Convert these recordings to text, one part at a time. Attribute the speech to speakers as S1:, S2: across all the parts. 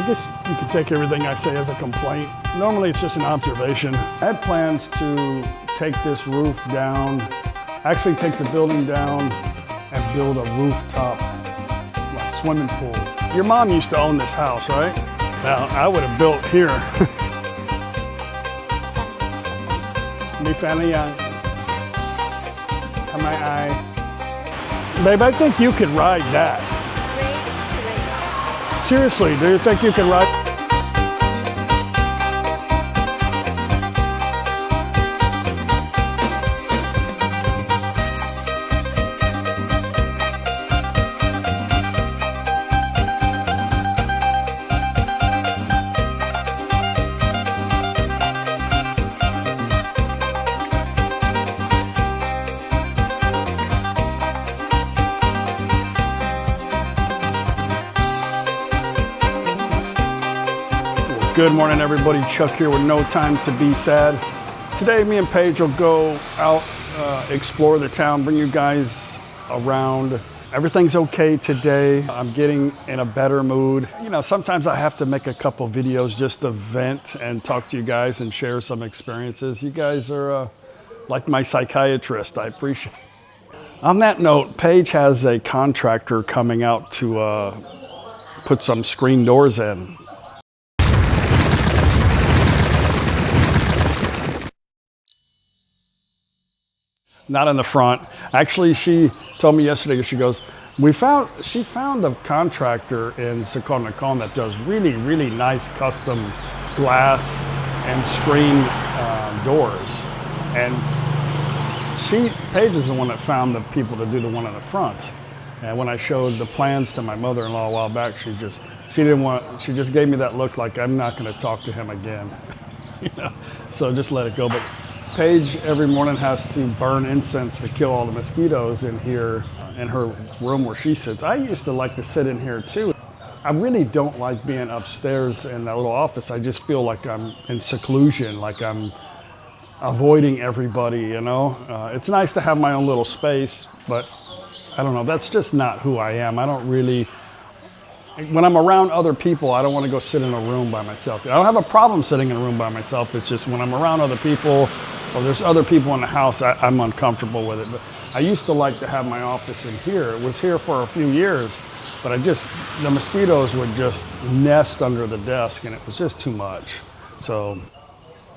S1: guess you could take everything I say as a complaint. Normally it's just an observation. I had plans to take this roof down, actually take the building down and build a rooftop like swimming pool. Your mom used to own this house, right? Now I would have built here. Me family, babe, I think you could ride that. Seriously, do you think you can ride? Good morning, everybody. Chuck here with No Time to Be Sad. Today, me and Paige will go out, explore the town, bring you guys around. Everything's okay today. I'm getting in a better mood. You know, sometimes I have to make a couple videos just to vent and talk to you guys and share some experiences. You guys are like my psychiatrist. I appreciate it. On that note, Paige has a contractor coming out to put some screen doors in. Not in the front. Actually, she told me yesterday, she goes, she found a contractor in Nakhon that does really, really nice custom glass and screen doors. And Paige is the one that found the people to do the one in the front. And when I showed the plans to my mother-in-law a while back, she just gave me that look like, I'm not gonna talk to him again. You know? So just let it go. But Paige every morning has to burn incense to kill all the mosquitoes in here, in her room where she sits. I used to like to sit in here too. I really don't like being upstairs in that little office. I just feel like I'm in seclusion, like I'm avoiding everybody, you know? It's nice to have my own little space, but I don't know, that's just not who I am. I don't really, when I'm around other people, I don't want to go sit in a room by myself. I don't have a problem sitting in a room by myself. It's just when I'm around other people, or there's other people in the house, I'm uncomfortable with it. But I used to like to have my office in here. It was here for a few years, but the mosquitoes would just nest under the desk and it was just too much. So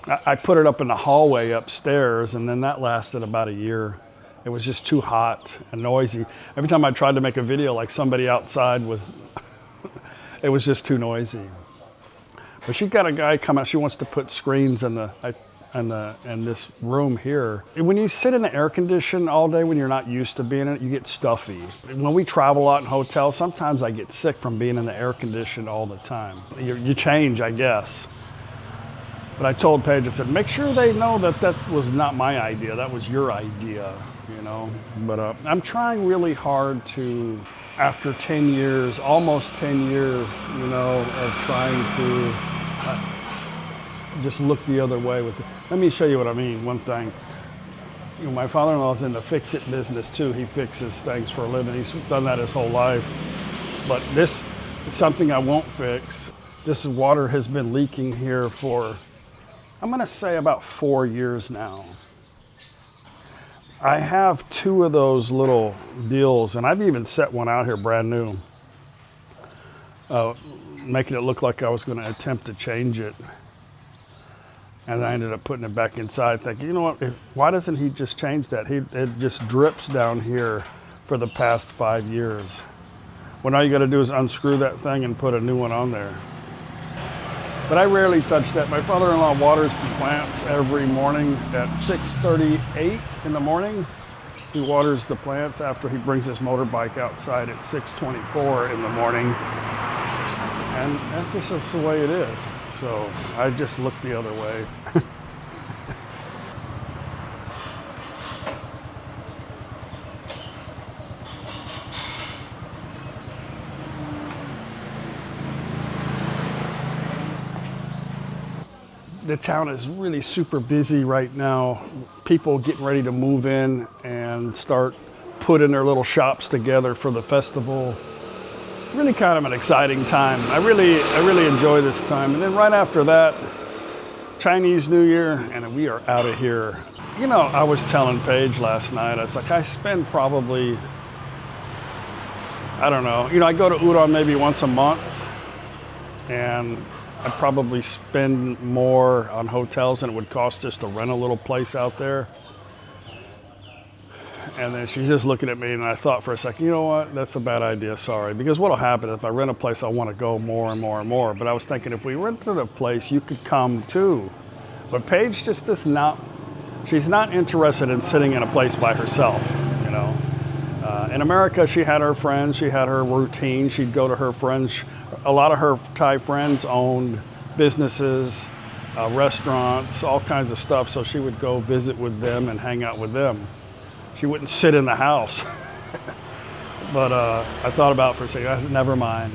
S1: I put it up in the hallway upstairs, and then that lasted about a year. It was just too hot and noisy. Every time I tried to make a video, like somebody outside was, it was just too noisy. But she got a guy coming, she wants to put screens in this room here. When you sit in the air condition all day when you're not used to being in it, you get stuffy. When we travel out in hotels, sometimes I get sick from being in the air condition all the time. You change, I guess. But I told Paige, I said, make sure they know that that was not my idea, that was your idea, you know. But I'm trying really hard to, after 10 years, almost 10 years, you know, of trying to just look the other way with it. Let me show you what I mean. One thing, you know, my father-in-law's in the fix-it business too. He fixes things for a living. He's done that his whole life. But this is something I won't fix. This water has been leaking here for, I'm gonna say about 4 years now. I have 2 of those little deals, and I've even set one out here brand new, making it look like I was gonna attempt to change it. And I ended up putting it back inside thinking, you know what, why doesn't he just change that? It just drips down here for the past 5 years. When all you gotta do is unscrew that thing and put a new one on there. But I rarely touch that. My father-in-law waters the plants every morning at 6:38 in the morning. He waters the plants after he brings his motorbike outside at 6:24 in the morning. And that's just the way it is. So I just look the other way. The town is really super busy right now. People getting ready to move in and start putting their little shops together for the festival. really kind of an exciting time. I really enjoy this time. And then right after that, Chinese New Year, and we are out of here. You know, I was telling Paige last night, I was like, I spend probably, I don't know, you know, I go to Udon maybe once a month, and I probably spend more on hotels than it would cost just to rent a little place out there. And then she's just looking at me, and I thought for a second, you know what, that's a bad idea, sorry. Because what'll happen if I rent a place, I want to go more and more and more. But I was thinking if we rented a place, you could come too. But Paige just is not, she's not interested in sitting in a place by herself, you know. In America, she had her friends, she had her routine, she'd go to her friends. A lot of her Thai friends owned businesses, restaurants, all kinds of stuff. So she would go visit with them and hang out with them. She wouldn't sit in the house. But I thought about it for a second, never mind.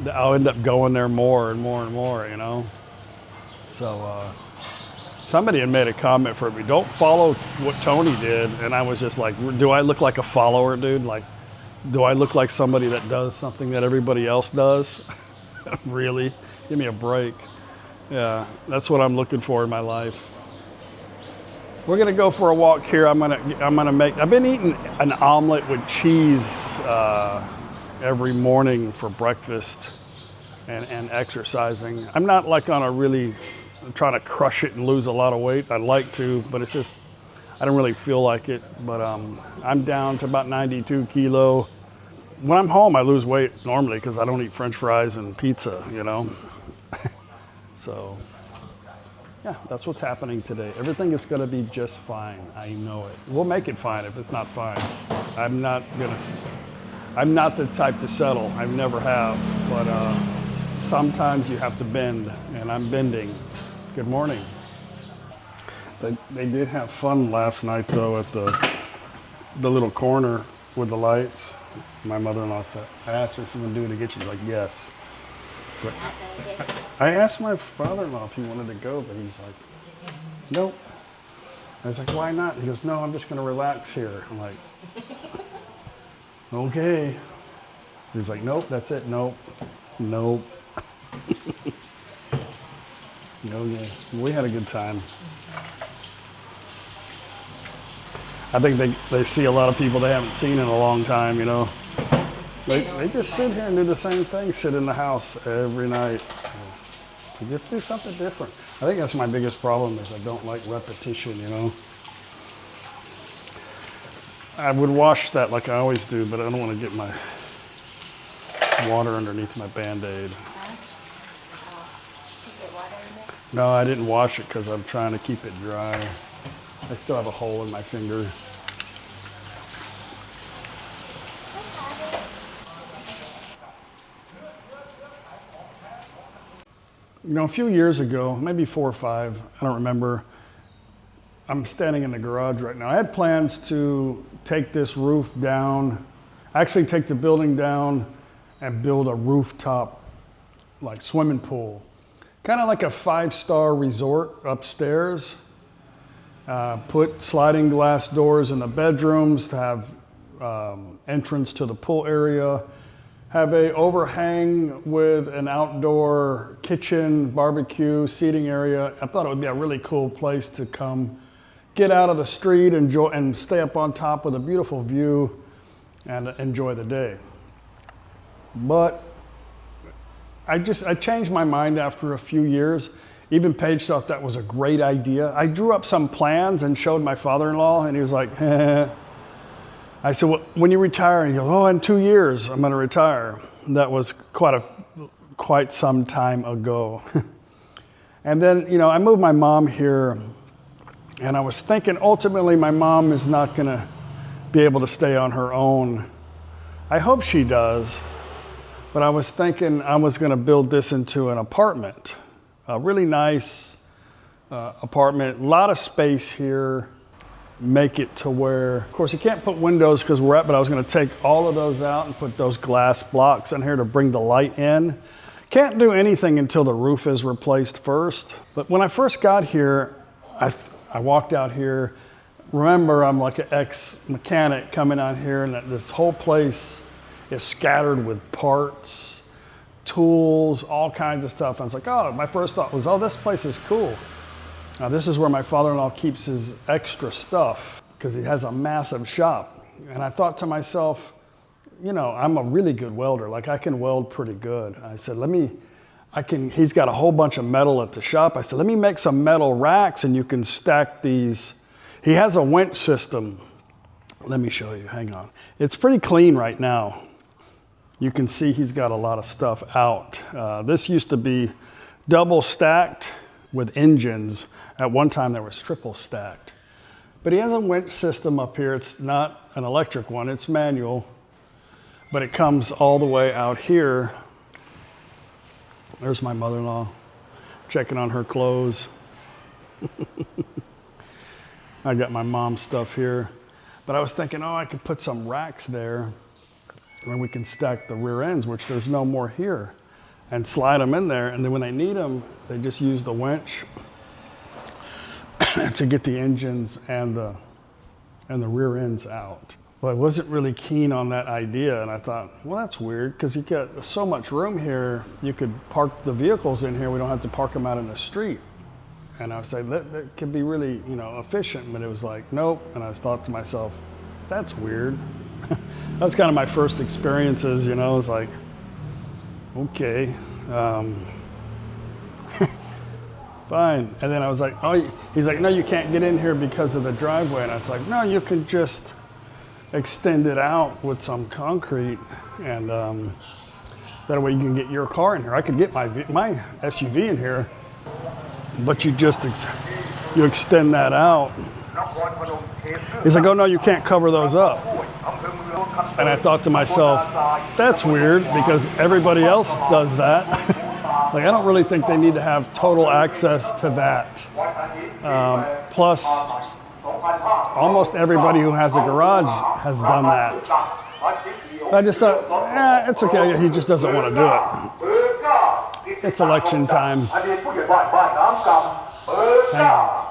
S1: I'll end up going there more and more and more, you know? So somebody had made a comment for me, don't follow what Tony did. And I was just like, do I look like a follower, dude? Like, do I look like somebody that does something that everybody else does? Really? Give me a break. Yeah, that's what I'm looking for in my life. We're gonna go for a walk here. I've been eating an omelet with cheese every morning for breakfast and exercising. I'm not like on a really, trying to crush it and lose a lot of weight. I'd like to, but it's just, I don't really feel like it. But I'm down to about 92 kilo. When I'm home, I lose weight normally because I don't eat French fries and pizza, you know? So. Yeah, that's what's happening today. Everything is gonna be just fine. I know it. We'll make it fine if it's not fine. I'm not the type to settle. I never have, but sometimes you have to bend, and I'm bending. Good morning. They did have fun last night though at the little corner with the lights. My mother-in-law said, I asked her if she would do it again. She's like, yes. But I asked my father-in-law if he wanted to go, but he's like, nope. I was like, why not? He goes, no, I'm just going to relax here. I'm like, okay. He's like, nope, that's it. Nope. Okay. We had a good time. I think they see a lot of people they haven't seen in a long time, you know. They just sit here and do the same thing, sit in the house every night. Just do something different. I think that's my biggest problem is I don't like repetition, you know. I would wash that like I always do, but I don't want to get my water underneath my Band-Aid. No, I didn't wash it because I'm trying to keep it dry. I still have a hole in my finger. You know, a few years ago, maybe 4 or 5, I don't remember, I'm standing in the garage right now. I had plans to take this roof down, actually take the building down and build a rooftop, like swimming pool. Kind of like a 5-star resort upstairs. Put sliding glass doors in the bedrooms to have entrance to the pool area. Have a overhang with an outdoor kitchen, barbecue, seating area. I thought it would be a really cool place to come get out of the street, enjoy, and stay up on top with a beautiful view and enjoy the day. But I changed my mind after a few years. Even Paige thought that was a great idea. I drew up some plans and showed my father-in-law, and he was like, I said, well, when you retire? He goes, oh, in 2 years, I'm gonna retire. That was quite some time ago. And then, you know, I moved my mom here, and I was thinking ultimately my mom is not gonna be able to stay on her own. I hope she does, but I was thinking I was gonna build this into an apartment, a really nice apartment, a lot of space here. Make it to where, of course you can't put windows because we're at, but I was gonna take all of those out and put those glass blocks in here to bring the light in. Can't do anything until the roof is replaced first. But when I first got here, I walked out here. Remember, I'm like an ex-mechanic coming out here, and this whole place is scattered with parts, tools, all kinds of stuff. I was like, oh, my first thought was, oh, this place is cool. Now, this is where my father-in-law keeps his extra stuff because he has a massive shop. And I thought to myself, you know, I'm a really good welder. Like, I can weld pretty good. I said, he's got a whole bunch of metal at the shop. I said, let me make some metal racks and you can stack these. He has a winch system. Let me show you, hang on. It's pretty clean right now. You can see he's got a lot of stuff out. This used to be double stacked with engines. At one time there was triple stacked. But he has a winch system up here. It's not an electric one, it's manual. But it comes all the way out here. There's my mother-in-law checking on her clothes. I got my mom's stuff here. But I was thinking, oh, I could put some racks there and we can stack the rear ends, which there's no more here, and slide them in there. And then when they need them, they just use the winch to get the engines and the rear ends out. But I wasn't really keen on that idea, and I thought, well, that's weird, because you got so much room here, you could park the vehicles in here, we don't have to park them out in the street. And I was like, that could be really, you know, efficient, but it was like, nope. And I thought to myself, that's weird. That was kind of my first experiences, you know, it's like, okay. Fine. And then I was like, oh, he's like, no, you can't get in here because of the driveway. And I was like, no, you can just extend it out with some concrete, and that way you can get your car in here. I could get my SUV in here, but you just you extend that out. He's like, oh no, you can't cover those up. And I thought to myself, that's weird, because everybody else does that. Like, I don't really think they need to have total access to that. Plus, almost everybody who has a garage has done that. I just thought, it's okay. He just doesn't want to do it. It's election time. Hang on.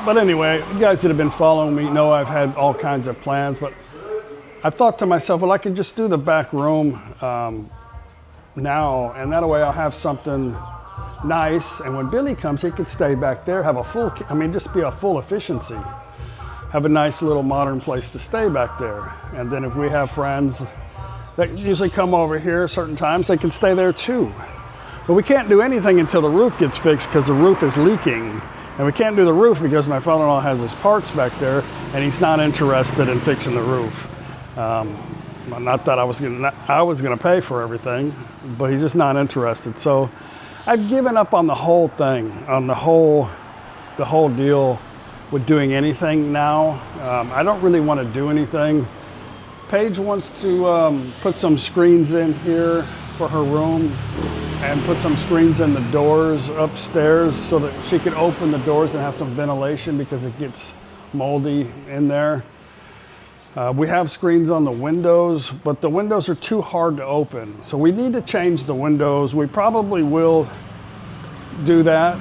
S1: But anyway, you guys that have been following me know I've had all kinds of plans, but I thought to myself, well, I could just do the back room now, and that way I'll have something nice, and when Billy comes, he could stay back there, have a full, just be a full efficiency. Have a nice little modern place to stay back there. And then if we have friends that usually come over here certain times, they can stay there too. But we can't do anything until the roof gets fixed, because the roof is leaking. And we can't do the roof because my father-in-law has his parts back there, and he's not interested in fixing the roof. Not that I was gonna pay for everything, but he's just not interested. So I've given up on the whole thing, on the whole deal with doing anything now. I don't really want to do anything. Paige wants to put some screens in here for her room, and put some screens in the doors upstairs so that she could open the doors and have some ventilation, because it gets moldy in there. We have screens on the windows, but the windows are too hard to open. So we need to change the windows. We probably will do that.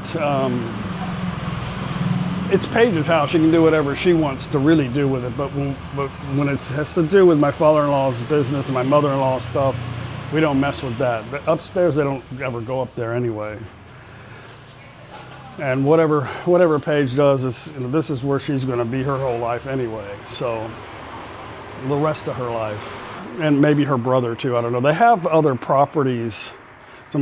S1: It's Paige's house. She can do whatever she wants to really do with it. But when it has to do with my father-in-law's business and my mother-in-law's stuff, we don't mess with that. But upstairs, they don't ever go up there anyway. And whatever Paige does, this is where she's going to be her whole life anyway. So the rest of her life, and maybe her brother too. I don't know. They have other properties. A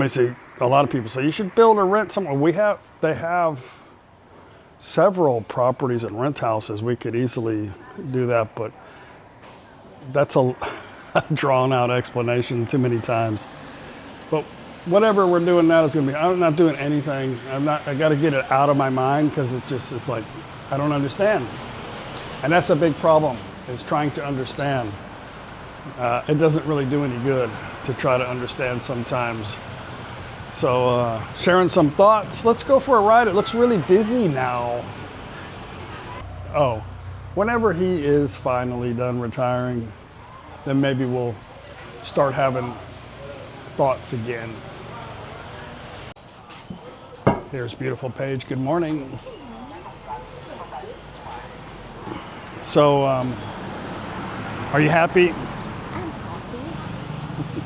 S1: lot of people say you should build or rent somewhere. They have several properties and rent houses. We could easily do that, but that's a drawn out explanation too many times. But whatever we're doing now is going to be, I'm not doing anything. I got to get it out of my mind, because it's like, I don't understand. And that's a big problem, is trying to understand. It doesn't really do any good to try to understand sometimes. So sharing some thoughts. Let's go for a ride. It looks really busy now. Oh, whenever he is finally done retiring, then maybe we'll start having thoughts again. Here's beautiful Paige. Good morning. So, are you happy?
S2: I'm happy.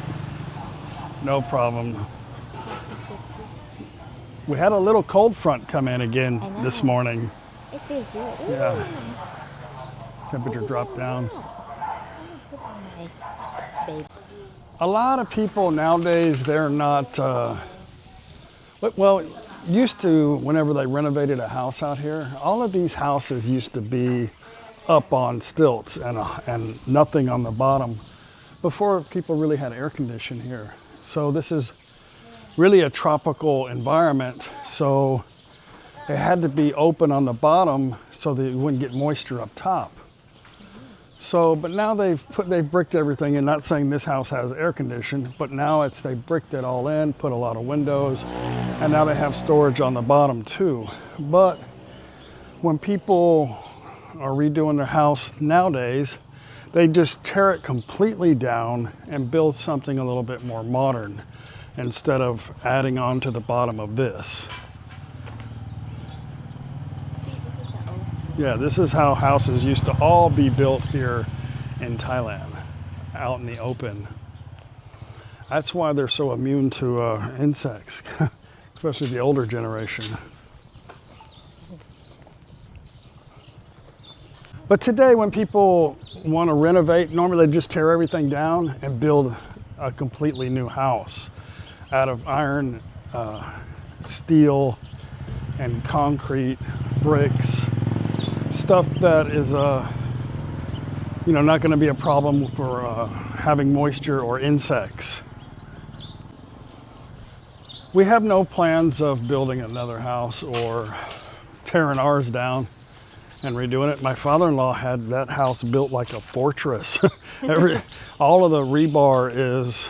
S1: No problem. We had a little cold front come in again this morning.
S2: It feels good.
S1: Yeah. Temperature dropped down. A lot of people nowadays, they're not, well, used to, whenever they renovated a house out here, all of these houses used to be up on stilts and nothing on the bottom before people really had air conditioning here. So this is really a tropical environment. So it had to be open on the bottom so that you wouldn't get moisture up top. So, but now they've bricked everything in, not saying this house has air conditioning, but now they bricked it all in, put a lot of windows, and now they have storage on the bottom too. But when people are redoing their house nowadays, they just tear it completely down and build something a little bit more modern instead of adding on to the bottom of this. Yeah, this is how houses used to all be built here in Thailand, out in the open. That's why they're so immune to insects, especially the older generation. But today, when people want to renovate, normally they just tear everything down and build a completely new house out of iron, steel, and concrete, bricks. Stuff that is, not going to be a problem for having moisture or insects. We have no plans of building another house or tearing ours down and redoing it. My father-in-law had that house built like a fortress. All of the rebar is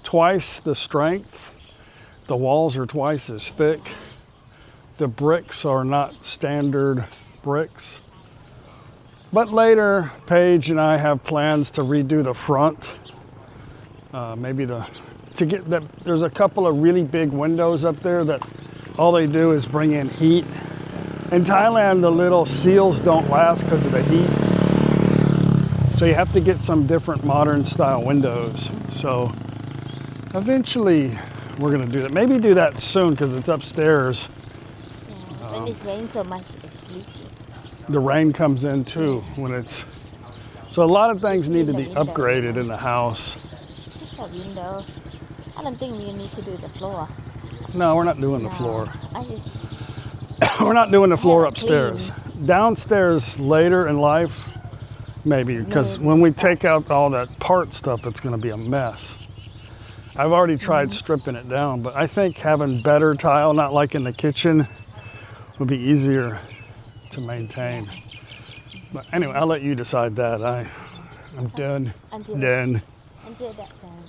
S1: twice the strength. The walls are twice as thick. The bricks are not standard bricks. But later, Paige and I have plans to redo the front. There's a couple of really big windows up there that all they do is bring in heat. In Thailand, the little seals don't last because of the heat. So you have to get some different modern style windows. So eventually we're gonna do that. Maybe do that soon because it's upstairs.
S2: Yeah, when it rains so much, it's leaky.
S1: The rain comes in too when it's, so a lot of things need to be upgraded in the house.
S2: Just a window. I don't think you need to do the floor.
S1: No, we're not doing the floor.
S2: I just
S1: We're not doing the floor upstairs. Downstairs later in life, maybe, because when we take out all that part stuff, it's going to be a mess. I've already tried stripping it down, but I think having better tile, not like in the kitchen, would be easier to maintain. But anyway, I'll let you decide that. I'm done.
S2: Until
S1: done.
S2: Until that time,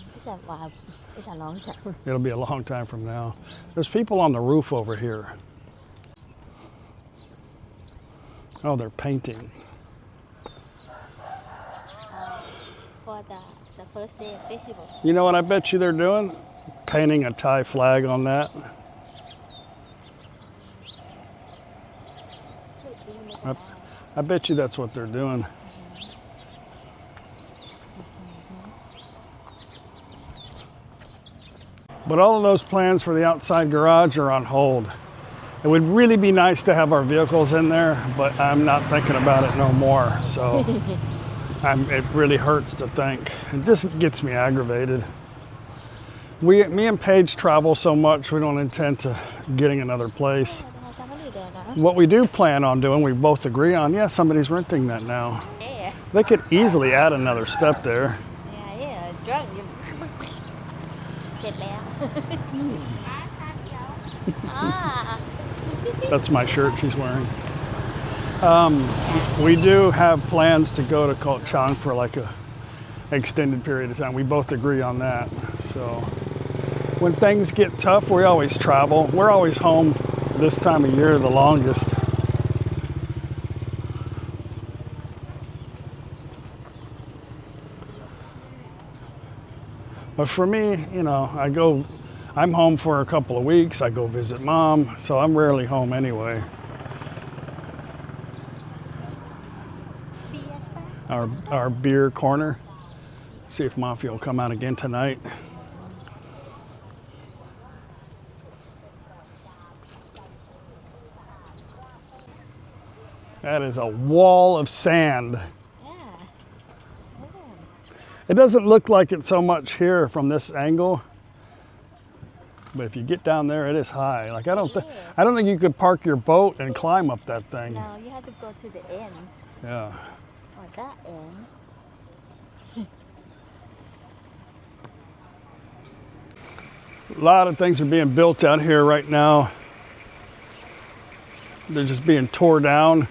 S2: it's a long time.
S1: It'll be a long time from now. There's people on the roof over here. Oh, they're painting.
S2: For the first day of festival.
S1: You know what I bet you they're doing? Painting a Thai flag on that. I bet you that's what they're doing. But all of those plans for the outside garage are on hold. It would really be nice to have our vehicles in there, but I'm not thinking about it no more. So it really hurts to think. It just gets me aggravated. Me and Paige travel so much, we don't intend to getting another place. What we do plan on doing, we both agree on, yeah, somebody's renting that now.
S2: Yeah.
S1: They could easily add another step there.
S2: Yeah, drunk. Xiệt lẹ.
S1: That's my shirt she's wearing. We do have plans to go to Koh Chang for like a extended period of time. We both agree on that. So when things get tough, we always travel. We're always home this time of year the longest. But for me, I go I'm home for a couple of weeks. I go visit mom, so I'm rarely home anyway. Our beer corner. See if Mafia will come out again tonight. That is a wall of sand.
S2: Yeah.
S1: It doesn't look like it so much here from this angle, but if you get down there, it is high. Like I don't think you could park your boat and climb up that thing.
S2: No, you have to go to the end.
S1: Yeah.
S2: Or that end.
S1: A lot of things are being built out here right now. They're just being tore down.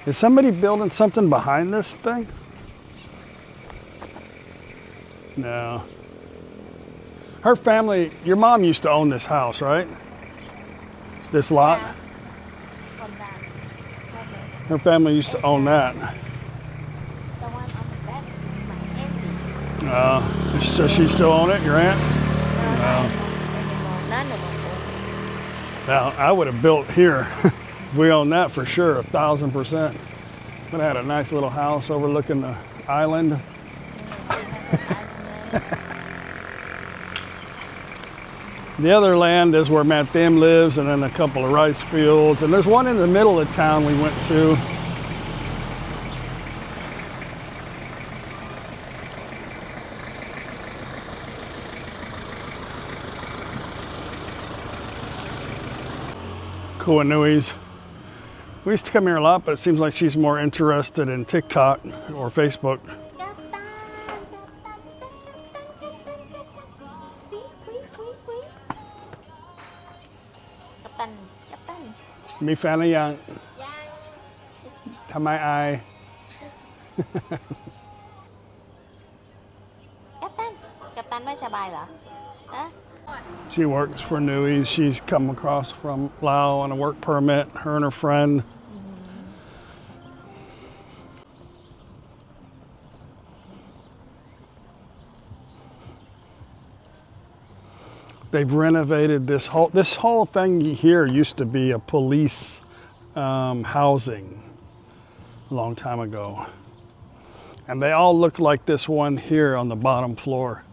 S1: Is somebody building something behind this thing? No. Her family, your mom used to own this house, right? This lot?
S2: Yeah. From that. Okay.
S1: Her family used to own that.
S2: The one on the back is my auntie.
S1: Does she still own it, your aunt?
S2: None of them.
S1: Now, I would have built here. We own that for sure, 1,000%. But I had a nice little house overlooking the island. The other land is where Matt Thim lives, and then a couple of rice fields. And there's one in the middle of town we went to. Kuanui's. We used to come here a lot, but it seems like she's more interested in TikTok or Facebook.
S2: Captain.
S1: มีแฟนหรือยัง ทำไมอาย
S2: กัปตันไม่สบายเหรอ ฮะ
S1: She works for Nui's. She's come across from Laos on a work permit, her and her friend. They've renovated this whole thing here used to be a police housing a long time ago. And they all look like this one here on the bottom floor.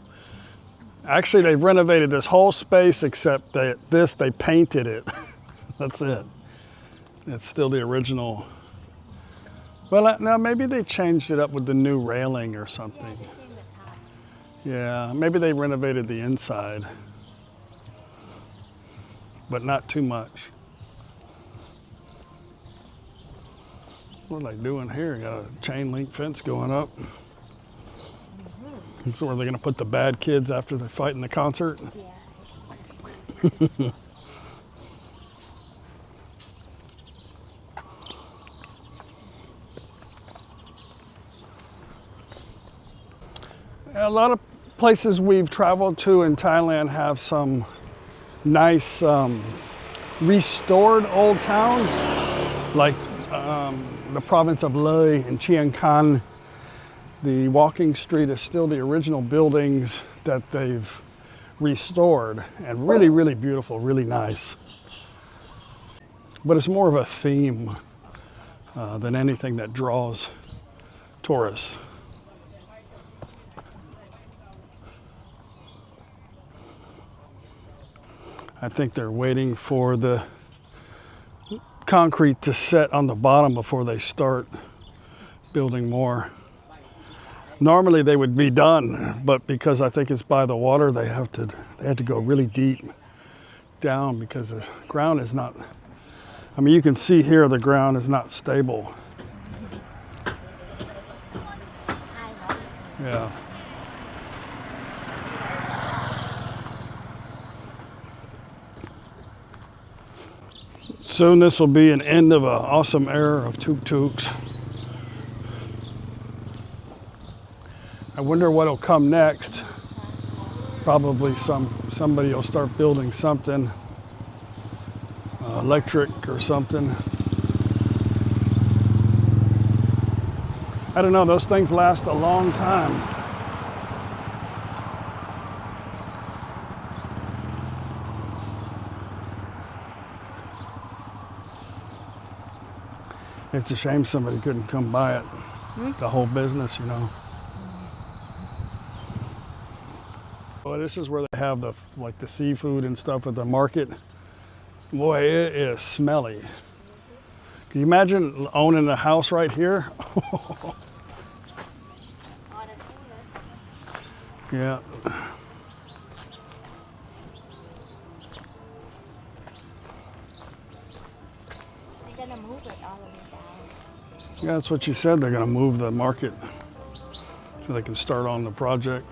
S1: Actually, they've renovated this whole space except that they painted it. That's it. It's still the original. Well, now maybe they changed it up with the new railing or something. Yeah, maybe they renovated the inside, but not too much. What are they doing here? Got a chain link fence going up. So are they going to put the bad kids after they fight in the concert?
S2: Yeah.
S1: A lot of places we've traveled to in Thailand have some nice restored old towns, like the province of Loi and Chiang Khăn. The walking street is still the original buildings that they've restored, and really, really beautiful, really nice. But it's more of a theme than anything that draws tourists. I think they're waiting for the concrete to set on the bottom before they start building more. Normally they would be done, but because I think it's by the water, they had to go really deep down because the ground is not, I mean, you can see here the ground is not stable. Yeah. Soon this will be an end of an awesome era of tuk-tuks. I wonder what'll come next. Probably somebody will start building something electric or something. I don't know, those things last a long time. It's a shame somebody couldn't come buy it. The whole business, you know. Well, this is where they have the like the seafood and stuff at the market. Boy, it is smelly. Can you imagine owning a house right here? Yeah.
S2: They're gonna move it all the way down.
S1: Yeah, that's what you said. They're going to move the market so they can start on the project.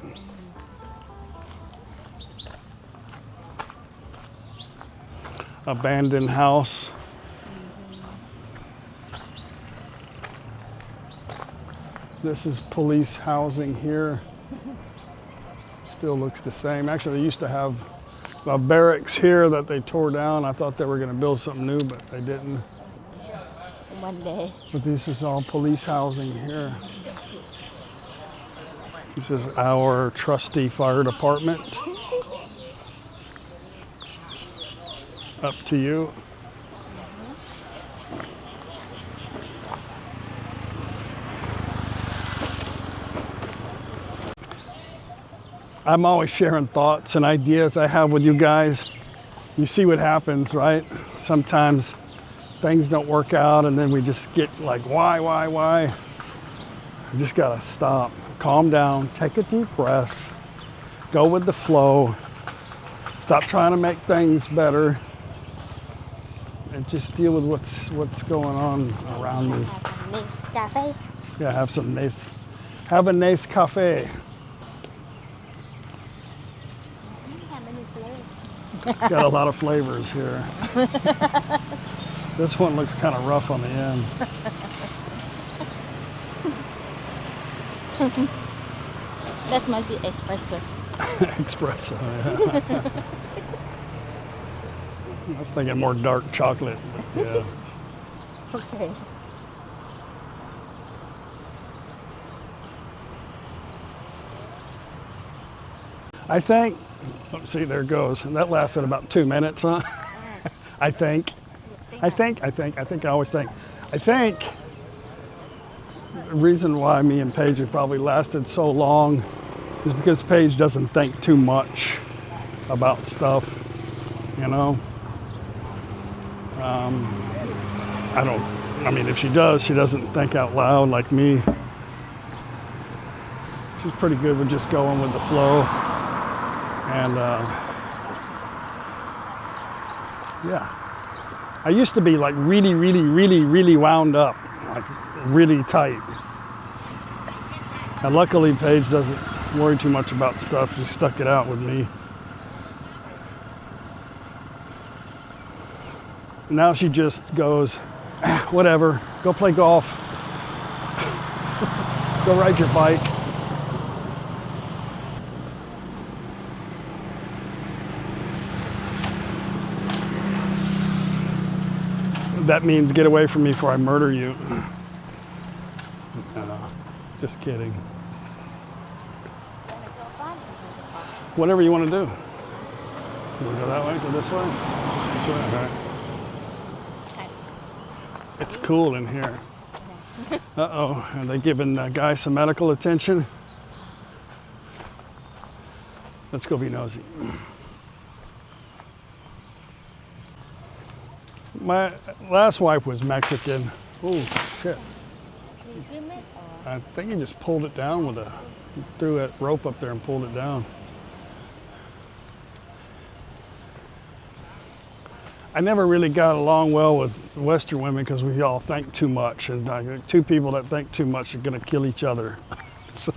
S1: Abandoned house. This is police housing here. Still looks the same. Actually, they used to have a barracks here that they tore down. I thought they were going to build something new, but they didn't.
S2: One day.
S1: But this is all police housing here. This is our trusty fire department. Up to you. I'm always sharing thoughts and ideas I have with you guys. You see what happens, right? Sometimes things don't work out and then we just get like, why? You just gotta stop, calm down, take a deep breath, go with the flow, stop trying to make things better, and just deal with what's going on around you.
S2: Cafe.
S1: Yeah, have a nice cafe. Got a lot of flavors here. This one looks kind of rough on the end.
S2: That must be espresso.
S1: Espresso, yeah. I was thinking more dark chocolate, but yeah.
S2: Okay.
S1: I think, let's see, there it goes. And that lasted about 2 minutes, huh? I think. I always think. I think the reason why me and Paige have probably lasted so long is because Paige doesn't think too much about stuff, you know? I mean, if she does, she doesn't think out loud like me. She's pretty good with just going with the flow. And yeah, I used to be like really wound up, like really tight. And luckily Paige doesn't worry too much about stuff. She stuck it out with me. Now she just goes, whatever, go play golf, go ride your bike. That means get away from me before I murder you. No, just kidding. Whatever you want to do. You want to go that way, go this way? This way, okay. It's cool in here. Uh-oh, are they giving the guy some medical attention? Let's go be nosy. My last wife was Mexican. Oh, shit. I think you just pulled it down with threw that rope up there and pulled it down. I never really got along well with Western women because we all think too much, and two people that think too much are going to kill each other. So,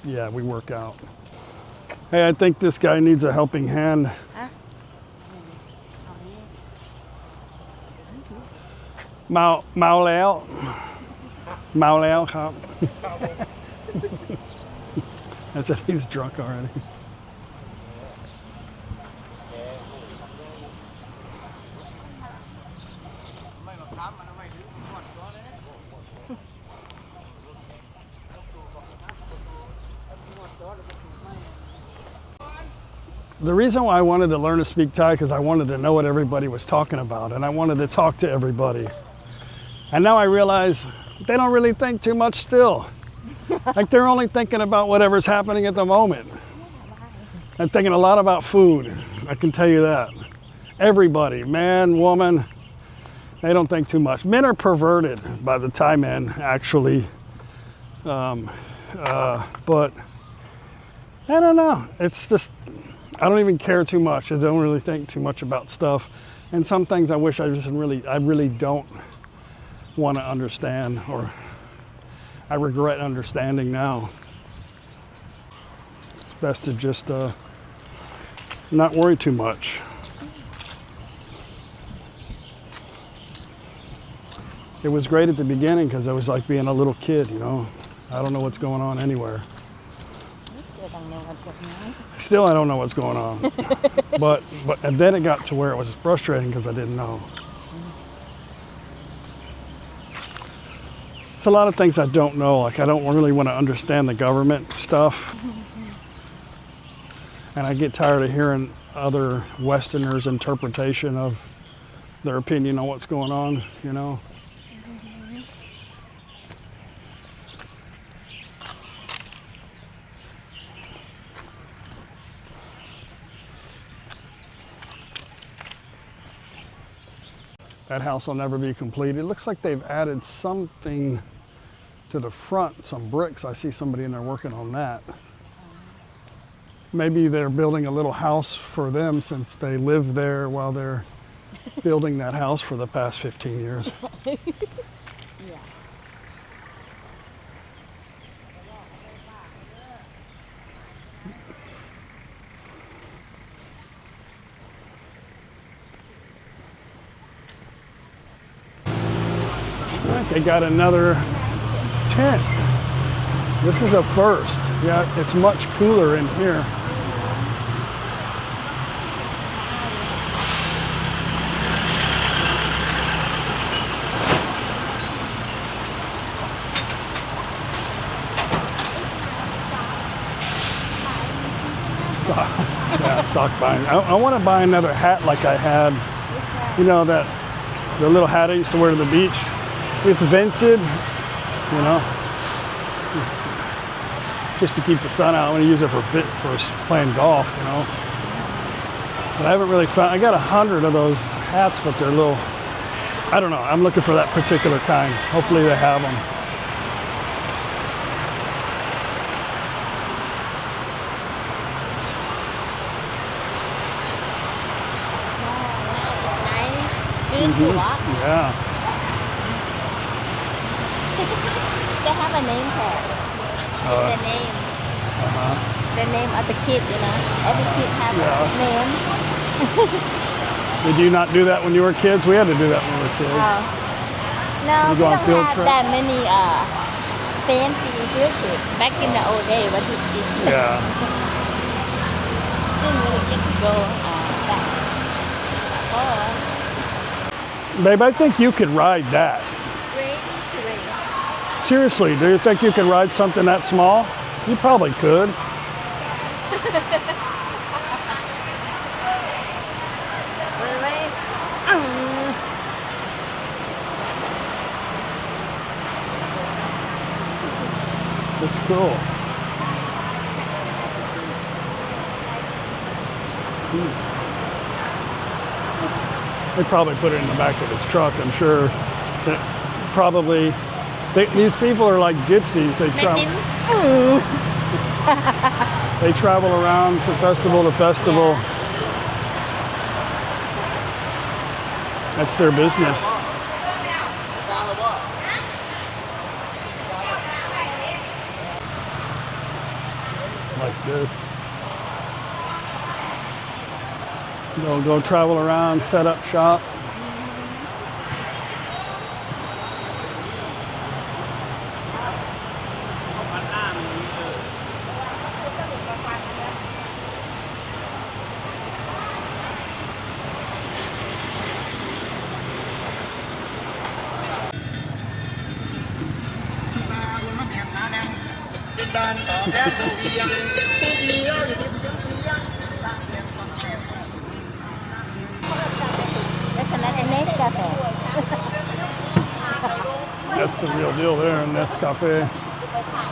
S1: yeah, we work out. Hey, I think this guy needs a helping hand. Huh? เมาแล้วครับ I said he's drunk already. the reason why I wanted to learn to speak Thai because I wanted to know what everybody was talking about, and I wanted to talk to everybody. And now I realize they don't really think too much still. Like they're only thinking about whatever's happening at the moment. I'm thinking a lot about food. I can tell you that. Everybody, man, woman, they don't think too much. Men are perverted by the Thai men, actually. But I don't know. It's just, I don't even care too much. I don't really think too much about stuff. And some things I wish I really don't want to understand, or I regret understanding now. It's best to just not worry too much. It was great at the beginning because it was like being a little kid, you know. I don't know what's going on anywhere. Still, I don't know what's going on. but and then it got to where it was frustrating because I didn't know. It's a lot of things I don't know. Like I don't really want to understand the government stuff. And I get tired of hearing other Westerners' interpretation of their opinion on what's going on, you know. That house will never be completed. It looks like they've added something to the front, some bricks. I see somebody in there working on that. Maybe they're building a little house for them since they live there while they're building that house for the past 15 years.
S2: Yeah.
S1: They got another tent. This is a first. Yeah, it's much cooler in here. Sock buying. I want to buy another hat like I had. You know, the little hat I used to wear to the beach. It's vented, you know, just to keep the sun out. I'm going to use it for playing golf, you know. But I haven't really found, I got 100 of those hats, but they're little, I don't know. I'm looking for that particular kind. Hopefully they have them.
S2: Nice. Green to walk.
S1: Yeah.
S2: They have a name tag. The name. The name of the kid, you know. Every kid has a name.
S1: Did you not do that when you were kids? We had to do that when we were kids.
S2: No,
S1: we
S2: we
S1: go on
S2: don't
S1: field
S2: have
S1: trip?
S2: that many fancy field trips. Back in the old day, what we did.
S1: Yeah.
S2: Didn't really get to go back.
S1: Babe, I think you could ride that. Seriously, do you think you could ride something that small? You probably could. It's cool. They probably put it in the back of his truck, I'm sure. Probably. These people are like gypsies. They they travel around from festival to festival. That's their business. Like this. They'll go travel around, set up shop. That's the real deal there in Nescafe.
S2: ไปถ่าย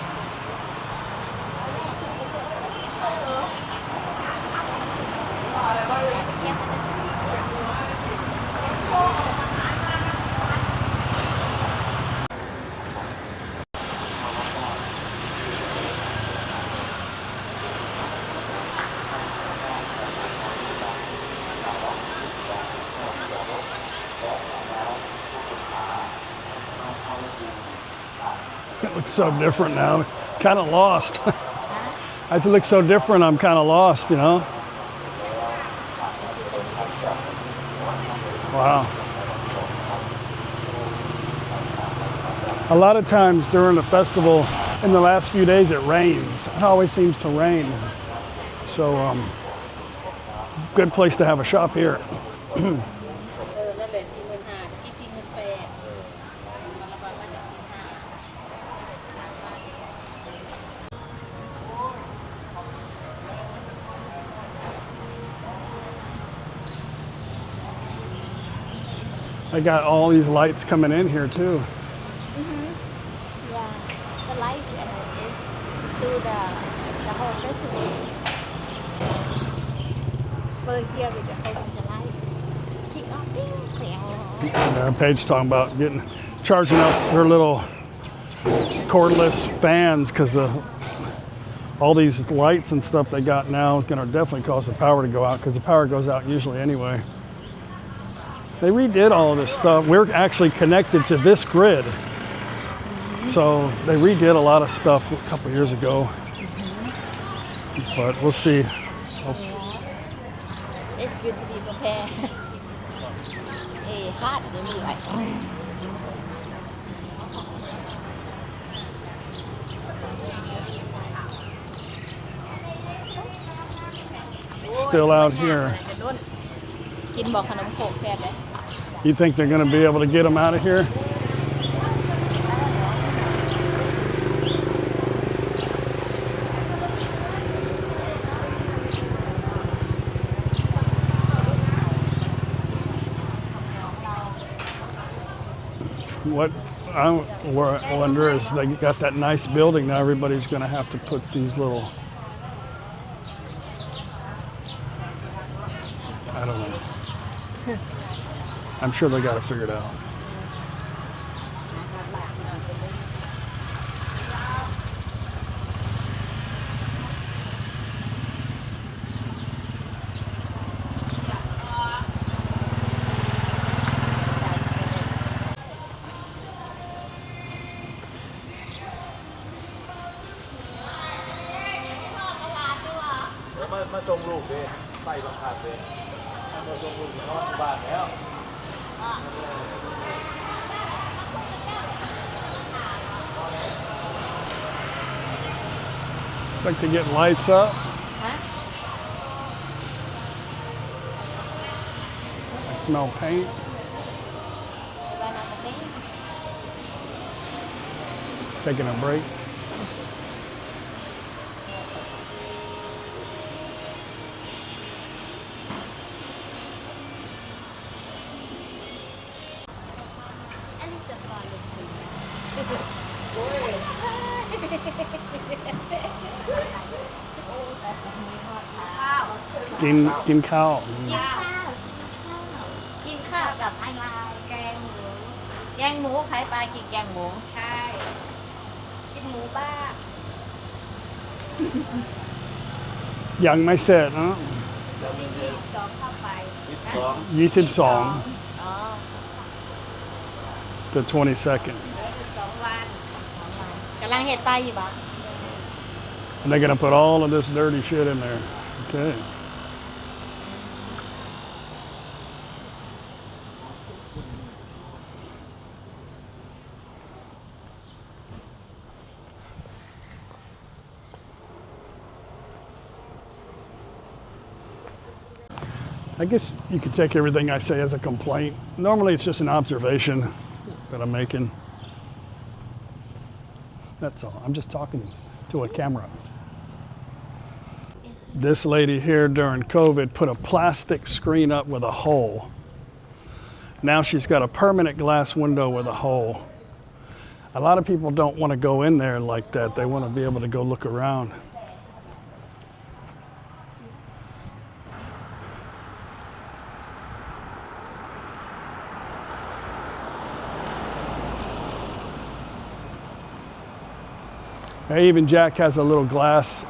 S1: It looks so different now. Kind of lost. I said, it looks so different. I'm kind of lost, you know? Wow. A lot of times during the festival, in the last few days, it rains. It always seems to rain. So, good place to have a shop here.
S2: นั่นเลย45,000ที่48,000ระบายมาจาก45,000
S1: I got all these lights coming in here too.
S2: Yeah, the lights is through the whole festival. But here with the whole light, kick off,
S1: Paige talking about charging up her little cordless fans because all these lights and stuff they got now is going to definitely cause the power to go out because the power goes out usually anyway. They redid all of this stuff. We're actually connected to this grid. So they redid a lot of stuff a couple years ago. But we'll see.
S2: It's good to be prepared. Hot to be like.
S1: Still out here.
S2: กินบอกขนมโขกแซ่บเลย
S1: You think they're going to be able to get them out of here? What I wonder is they got that nice building now. Everybody's going to have to put these little, I don't know. I'm sure they got to figure it out. Like to get lights up. I smell paint. Taking a break.กินข้าว
S2: กินข้าวกับไอ้ลาวแกงหมูใครปลากินแกงหมูใช่กินหมูบ้า
S1: ยังไม่เสร็จนะ
S2: 22เข้าไป
S1: 22
S2: อ๋อ
S1: the 22nd.
S2: 2 วันกำลังเห็ดไปอยู่ปะ
S1: And they're going to put all of this dirty shit in there. Okay. I guess you could take everything I say as a complaint. Normally it's just an observation that I'm making. That's all. I'm just talking to a camera. This lady here during COVID put a plastic screen up with a hole. Now she's got a permanent glass window with a hole. A lot of people don't want to go in there like that. They want to be able to go look around. Even Jack has a little glass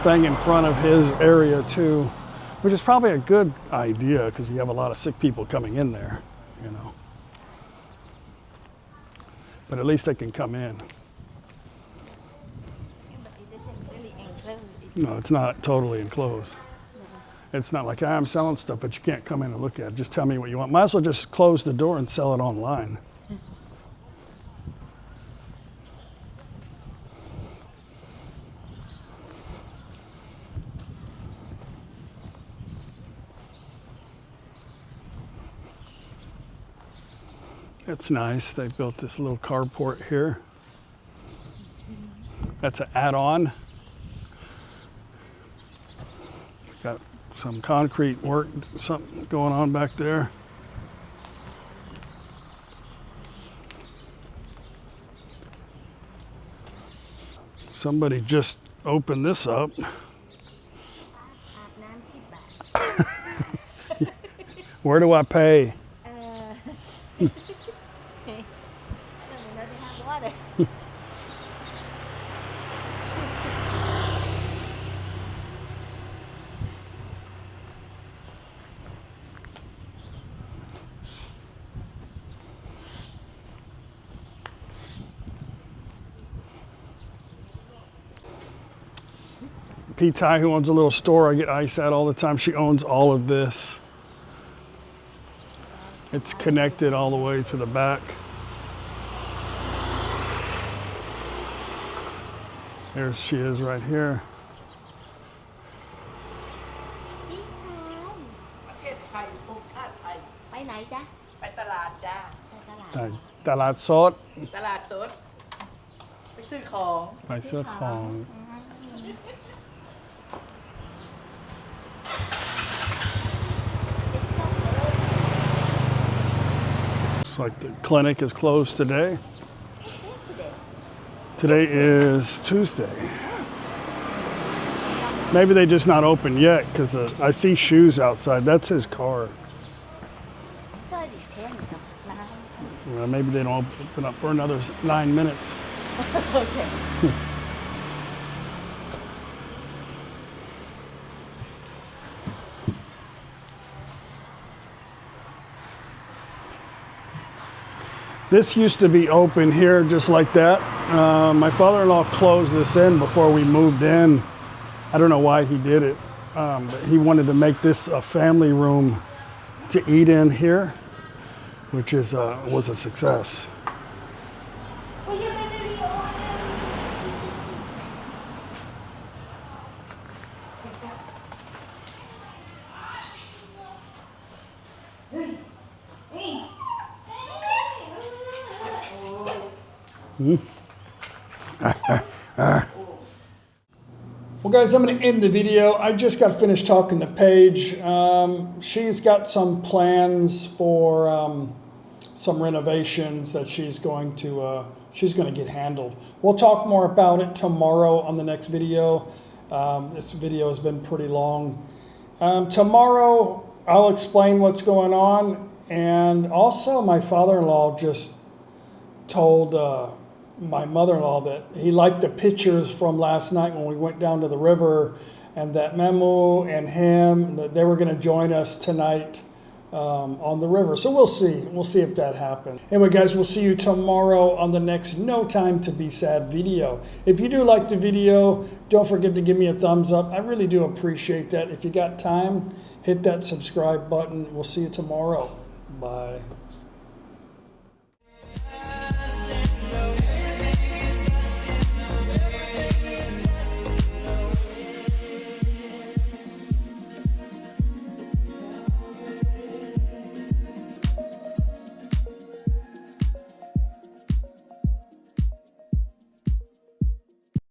S1: thing in front of his area too, which is probably a good idea because you have a lot of sick people coming in there, you know. But at least they can come in. No, it's not totally enclosed. It's not like I'm selling stuff, but you can't come in and look at it. Just tell me what you want. Might as well just close the door and sell it online. It's nice. They built this little carport here. That's an add-on. Got some concrete work, something going on back there. Somebody just opened this up. Where do I pay? P-Tai, who owns a little store I get ice at all the time, she owns all of this. It's connected all the way to the back. There she is right here.
S3: ประเทศไทยภูมิชาติไทย
S2: ไปไหนจ๊ะ
S3: ไปตลาดจ้า
S2: ไปตลาด
S1: ตลาดสด
S3: ตลาดสดไปซื้อของ
S1: ไปซื้อของ Looks like the clinic is closed today. Today is Tuesday. Maybe they just not open yet because I see shoes outside. That's his car. Well, maybe they don't open up for another 9 minutes.
S3: Okay.
S1: This used to be open here just like that. My father-in-law closed this in before we moved in. I don't know why he did it, but he wanted to make this a family room to eat in here, which is was a success. Well, guys, I'm going to end the video. I just got finished talking to Paige. She's got some plans for some renovations that she's going to get handled. We'll talk more about it tomorrow on the next video. This video has been pretty long. Tomorrow, I'll explain what's going on, and also my father-in-law just told my mother-in-law that he liked the pictures from last night when we went down to the river, and that Memu and him, that they were going to join us tonight on the river. So we'll see if that happens. Anyway, guys, we'll see you tomorrow on the next No Time to Be Sad video. If you do like the video, don't forget to give me a thumbs up. I really do appreciate that. If you got time, hit that subscribe button. We'll see you tomorrow. Bye.